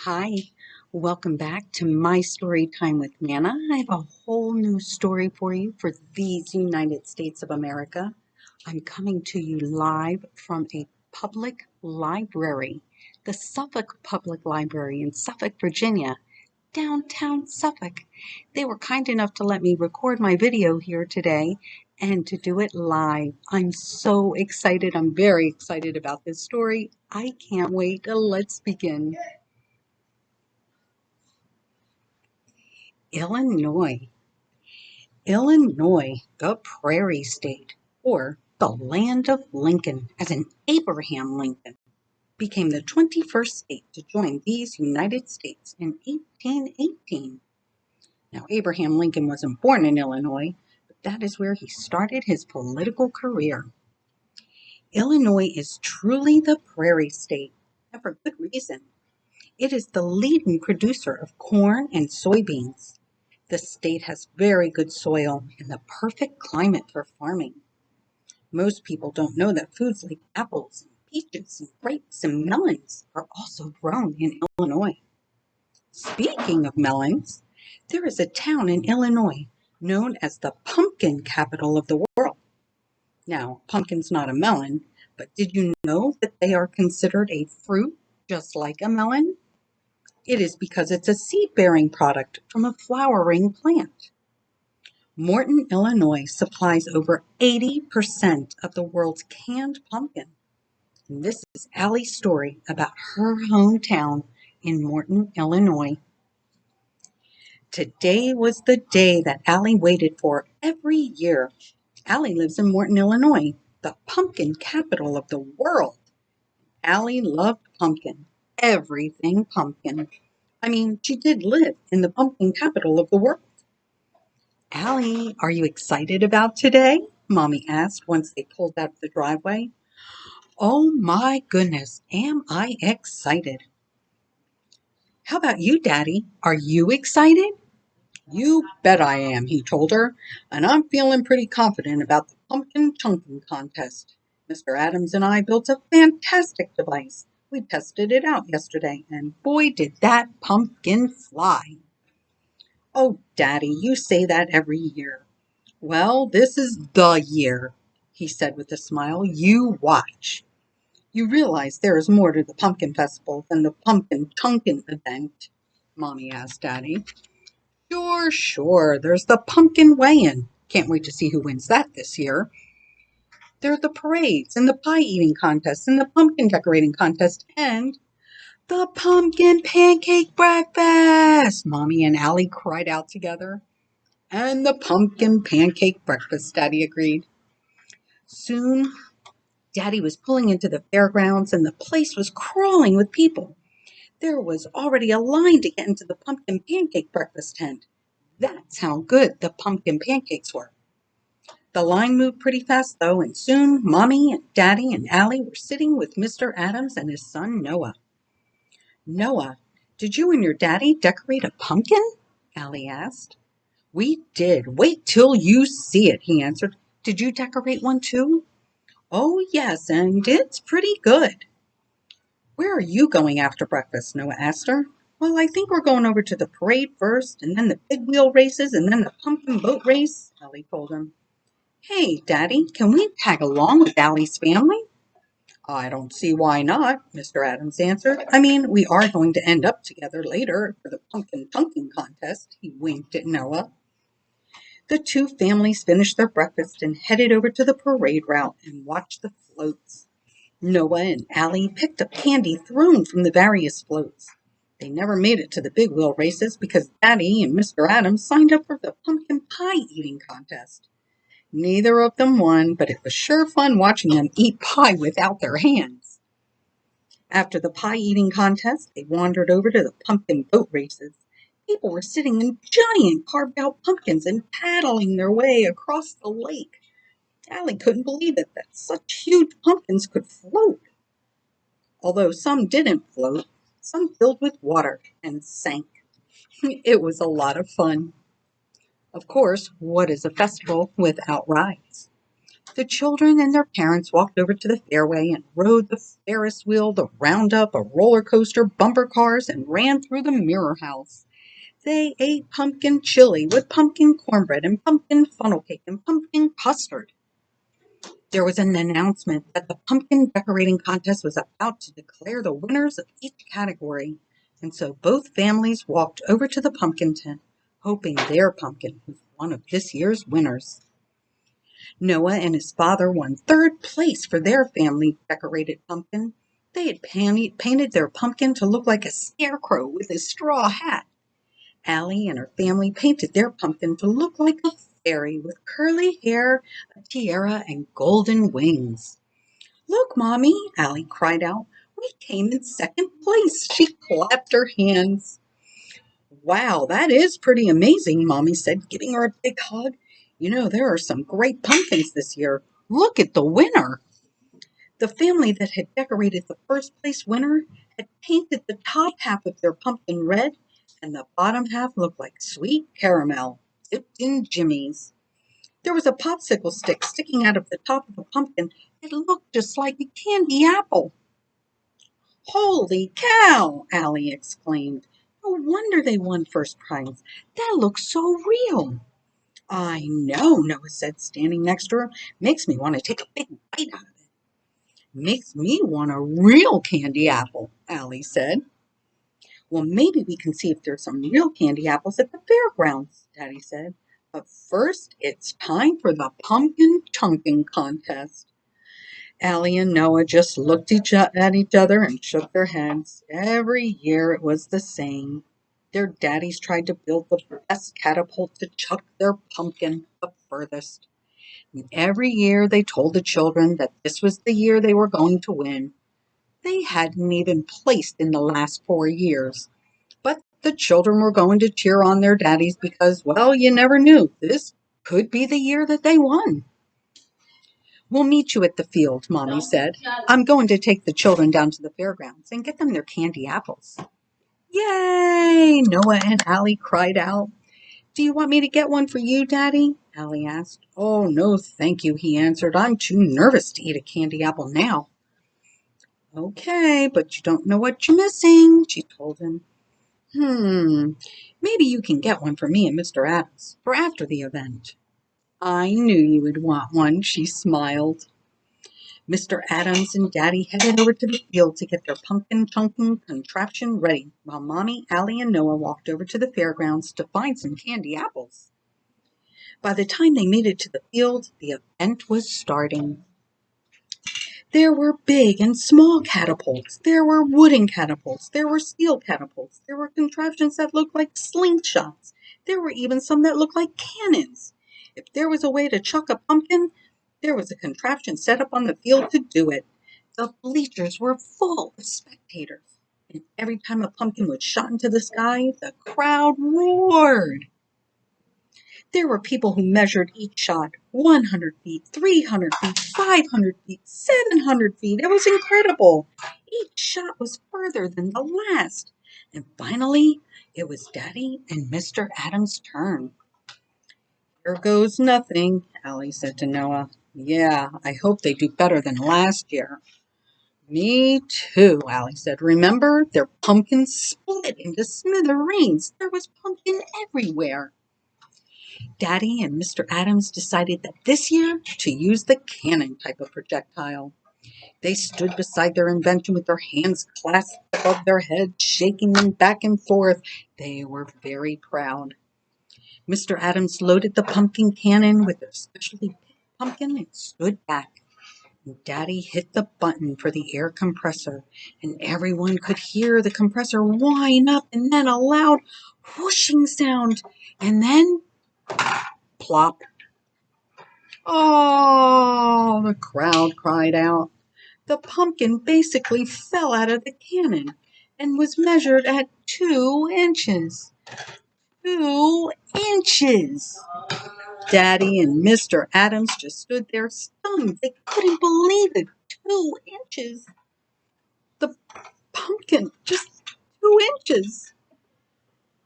Hi, welcome back to My Story Time with Nana. I have a whole new story for you for these United States of America. I'm coming to you live from a public library, the Suffolk Public Library in Suffolk, Virginia, downtown Suffolk. They were kind enough to let me record my video here today and to do it live. I'm so excited. I'm very excited about this story. I can't wait. Let's begin. Illinois. Illinois, the Prairie State, or the Land of Lincoln, as in Abraham Lincoln, became the 21st state to join these United States in 1818. Now, Abraham Lincoln wasn't born in Illinois, but that is where he started his political career. Illinois is truly the Prairie State, and for good reason. It is the leading producer of corn and soybeans. The state has very good soil and the perfect climate for farming. Most people don't know that foods like apples, and peaches, and grapes, and melons are also grown in Illinois. Speaking of melons, there is a town in Illinois known as the pumpkin capital of the world. Now, pumpkin's not a melon, but did you know that they are considered a fruit just like a melon? It is because it's a seed-bearing product from a flowering plant. Morton, Illinois supplies over 80% of the world's canned pumpkin. And this is Allie's story about her hometown in Morton, Illinois. Today was the day that Allie waited for every year. Allie lives in Morton, Illinois, the pumpkin capital of the world. Allie loved pumpkin, everything pumpkin. I mean, she did live in the pumpkin capital of the world. Allie, are you excited about today? Mommy asked once they pulled out of the driveway. Oh my goodness, am I excited? How about you, Daddy? Are you excited? You bet I am, he told her, and I'm feeling pretty confident about the pumpkin chunking contest. Mr. Adams and I built a fantastic device. We tested it out yesterday, and boy, did that pumpkin fly. Oh, Daddy, you say that every year. Well, this is the year, he said with a smile. You watch. You realize there is more to the pumpkin festival than the pumpkin chunkin event? Mommy asked Daddy. Sure. There's the pumpkin weigh-in. Can't wait to see who wins that this year. There are the parades and the pie eating contest and the pumpkin decorating contest and the pumpkin pancake breakfast, Mommy and Allie cried out together. And the pumpkin pancake breakfast, Daddy agreed. Soon, Daddy was pulling into the fairgrounds and the place was crawling with people. There was already a line to get into the pumpkin pancake breakfast tent. That's how good the pumpkin pancakes were. The line moved pretty fast, though, and soon Mommy and Daddy and Allie were sitting with Mr. Adams and his son Noah. Noah, did you and your daddy decorate a pumpkin? Allie asked. We did. Wait till you see it, he answered. Did you decorate one too? Oh, yes, and it's pretty good. Where are you going after breakfast? Noah asked her. Well, I think we're going over to the parade first, and then the big wheel races, and then the pumpkin boat race, Allie told him. Hey, Daddy, can we tag along with Allie's family? I don't see why not, Mr. Adams answered. I mean, we are going to end up together later for the pumpkin chunking contest. He winked at Noah. The two families finished their breakfast and headed over to the parade route and watched the floats. Noah and Allie picked up candy thrown from the various floats. They never made it to the big wheel races because Daddy and Mr. Adams signed up for the pumpkin pie eating contest. Neither of them won, but it was sure fun watching them eat pie without their hands. After the pie eating contest, they wandered over to the pumpkin boat races. People were sitting in giant carved out pumpkins and paddling their way across the lake. Allie couldn't believe it that such huge pumpkins could float. Although some didn't float, some filled with water and sank. It was a lot of fun. Of course, what is a festival without rides? The children and their parents walked over to the fairway and rode the Ferris wheel, the roundup, a roller coaster, bumper cars, and ran through the mirror house. They ate pumpkin chili with pumpkin cornbread and pumpkin funnel cake and pumpkin custard. There was an announcement that the pumpkin decorating contest was about to declare the winners of each category, and so both families walked over to the pumpkin tent, hoping their pumpkin was one of this year's winners. Noah and his father won third place for their family decorated pumpkin. They had painted their pumpkin to look like a scarecrow with a straw hat. Allie and her family painted their pumpkin to look like a fairy with curly hair, a tiara, and golden wings. "Look, Mommy," Allie cried out. "We came in second place." She clapped her hands. "Wow, that is pretty amazing," Mommy said, giving her a big hug. "You know, there are some great pumpkins this year. Look at the winner." The family that had decorated the first place winner had painted the top half of their pumpkin red, and the bottom half looked like sweet caramel, dipped in jimmies. There was a popsicle stick sticking out of the top of the pumpkin. It looked just like a candy apple. "Holy cow!" Allie exclaimed. "No wonder they won first prize. That looks so real." "I know," Noah said, standing next to her. "Makes me want to take a big bite out of it." "Makes me want a real candy apple," Allie said. "Well, maybe we can see if there's some real candy apples at the fairgrounds," Daddy said. "But first, it's time for the pumpkin chunking contest." Allie and Noah just looked at each other and shook their heads. Every year it was the same. Their daddies tried to build the best catapult to chuck their pumpkin the furthest. And every year they told the children that this was the year they were going to win. They hadn't even placed in the last 4 years. But the children were going to cheer on their daddies because, well, you never knew. This could be the year that they won. "We'll meet you at the field," Mommy said. "I'm going to take the children down to the fairgrounds and get them their candy apples." "Yay!" Noah and Allie cried out. "Do you want me to get one for you, Daddy?" Allie asked. "Oh, no, thank you," he answered. "I'm too nervous to eat a candy apple now." "Okay, but you don't know what you're missing," she told him. Maybe you can get one for me and Mr. Adams for after the event." "I knew you would want one," she smiled. Mr. Adams and Daddy headed over to the field to get their pumpkin chunking contraption ready, while Mommy, Allie, and Noah walked over to the fairgrounds to find some candy apples. By the time they made it to the field, the event was starting. There were big and small catapults. There were wooden catapults. There were steel catapults. There were contraptions that looked like slingshots. There were even some that looked like cannons. If there was a way to chuck a pumpkin, there was a contraption set up on the field to do it. The bleachers were full of spectators, and every time a pumpkin was shot into the sky, the crowd roared. There were people who measured each shot 100 feet, 300 feet, 500 feet, 700 feet. It was incredible. Each shot was further than the last. And finally, it was Daddy and Mr. Adams' turn. "Here goes nothing," Allie said to Noah. "Yeah, I hope they do better than last year." "Me too," Allie said. "Remember, their pumpkins split into smithereens. There was pumpkin everywhere." Daddy and Mr. Adams decided that this year to use the cannon type of projectile. They stood beside their invention with their hands clasped above their heads, shaking them back and forth. They were very proud. Mr. Adams loaded the pumpkin cannon with their specially picked pumpkin and stood back. Daddy hit the button for the air compressor, and everyone could hear the compressor whine up and then a loud whooshing sound, and then plop. "Oh!" the crowd cried out. The pumpkin basically fell out of the cannon and was measured at 2 inches. 2 inches! Daddy and Mr. Adams just stood there stunned. They couldn't believe it. 2 inches! The pumpkin, just 2 inches!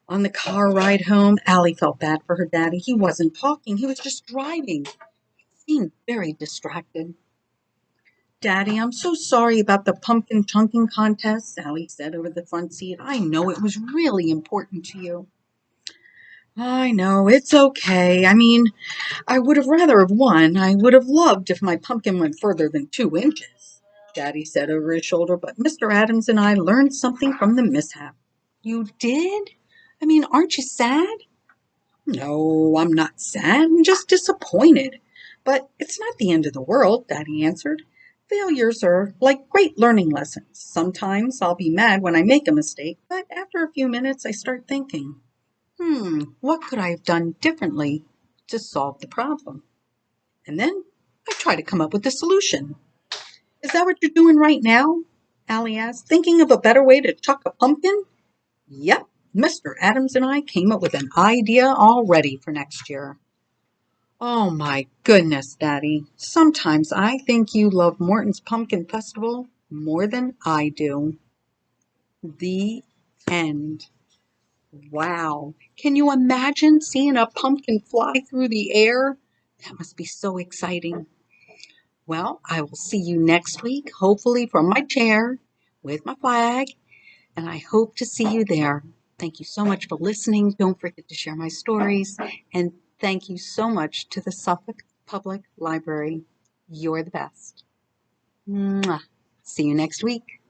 On the car ride home, Allie felt bad for her daddy. He wasn't talking. He was just driving. seemed very distracted. Daddy, I'm so sorry about the pumpkin chunking contest, Sally said over the front seat. I know it was really important to you. I know, it's okay. I mean, I would have rather have won. I would have loved if my pumpkin went further than 2 inches, Daddy said over his shoulder, but Mr. Adams and I learned something from the mishap. You did? I mean, aren't you sad? No, I'm not sad. I'm just disappointed. But it's not the end of the world, Daddy answered. Failures are like great learning lessons. Sometimes I'll be mad when I make a mistake, but after a few minutes I start thinking, what could I have done differently to solve the problem? And then I try to come up with a solution. Is that what you're doing right now? Allie asked, thinking of a better way to chuck a pumpkin? Yep, Mr. Adams and I came up with an idea already for next year. Oh my goodness, Daddy. Sometimes I think you love Morton's Pumpkin Festival more than I do. The end. Wow. Can you imagine seeing a pumpkin fly through the air? That must be so exciting. Well, I will see you next week, hopefully from my chair with my flag, and I hope to see you there. Thank you so much for listening. Don't forget to share my stories, and thank you so much to the Suffolk Public Library. You're the best. Mwah. See you next week.